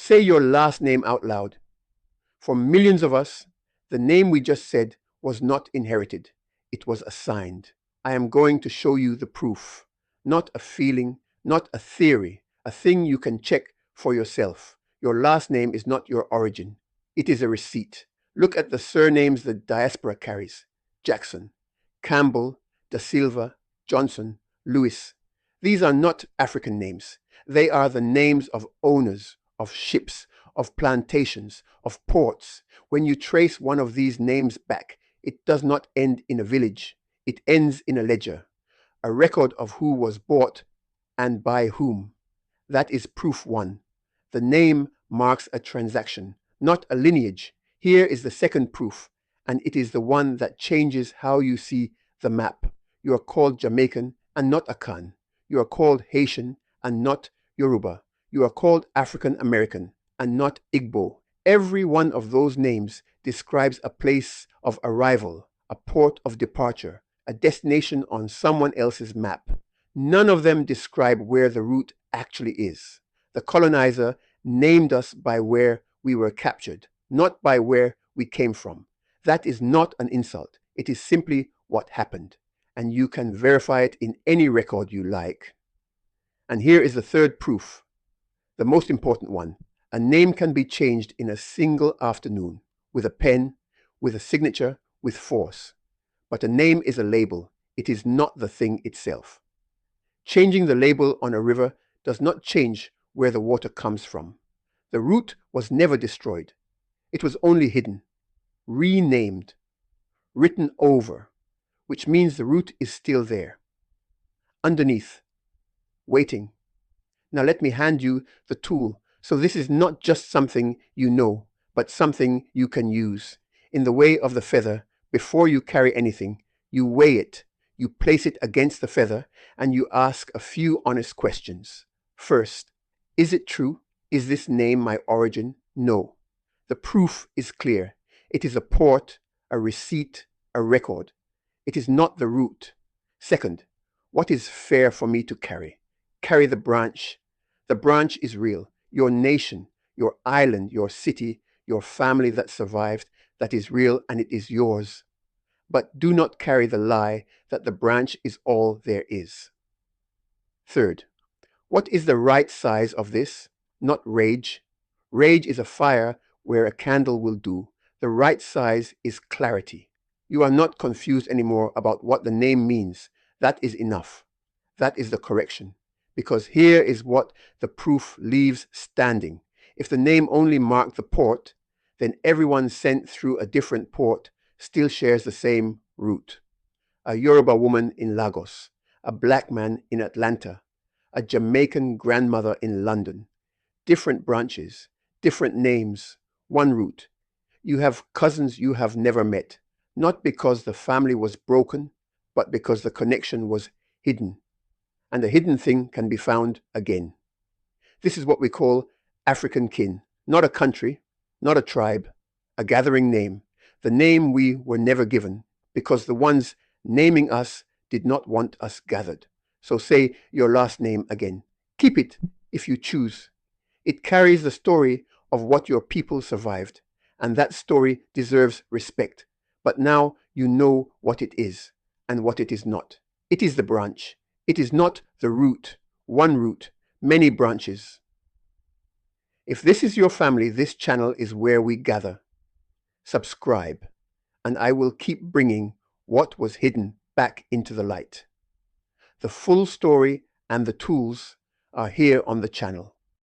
Say your last name out loud. For millions of us, the name we just said was not inherited. It was assigned. I am going to show you the proof. Not a feeling, not a theory, a thing you can check for yourself. Your last name is not your origin. It is a receipt. Look at the surnames the diaspora carries. Jackson, Campbell, Da Silva, Johnson, Lewis. These are not African names. They are the names of owners, of ships, of plantations, of ports. When you trace one of these names back, it does not end in a village. It ends in a ledger, a record of who was bought and by whom. That is proof one. The name marks a transaction, not a lineage. Here is the second proof, and it is the one that changes how you see the map. You are called Jamaican and not Akan. You are called Haitian and not Yoruba. You are called African American and not Igbo. Every one of those names describes a place of arrival, a port of departure, a destination on someone else's map. None of them describe where the route actually is. The colonizer named us by where we were captured, not by where we came from. That is not an insult. It is simply what happened. And you can verify it in any record you like. And here is the third proof, the most important one. A name can be changed in a single afternoon, with a pen, with a signature, with force. But a name is a label. It is not the thing itself. Changing the label on a river does not change where the water comes from. The route was never destroyed. It was only hidden, renamed, written over, which means the route is still there, underneath, waiting. Now let me hand you the tool. So this is not just something you know, but something you can use. In the way of the feather, before you carry anything, you weigh it, you place it against the feather, and you ask a few honest questions. First, is it true? Is this name my origin? No. The proof is clear. It is a port, a receipt, a record. It is not the root. Second, what is fair for me to carry? Carry the branch. The branch is real. Your nation, your island, your city, your family that survived, that is real and it is yours. But do not carry the lie that the branch is all there is. Third, what is the right size of this? Not rage. Rage is a fire where a candle will do. The right size is clarity. You are not confused anymore about what the name means. That is enough. That is the correction. Because here is what the proof leaves standing. If the name only marked the port, then everyone sent through a different port still shares the same route. A Yoruba woman in Lagos, a black man in Atlanta, a Jamaican grandmother in London. Different branches, different names, one route. You have cousins you have never met, not because the family was broken, but because the connection was hidden. And the hidden thing can be found again. This is what we call African kin, not a country, not a tribe, a gathering name, the name we were never given, because the ones naming us did not want us gathered. So say your last name again. Keep it if you choose. It carries the story of what your people survived, and that story deserves respect. But now you know what it is and what it is not. It is the branch. It is not the root, one root, many branches. If this is your family, this channel is where we gather. Subscribe, and I will keep bringing what was hidden back into the light. The full story and the tools are here on the channel.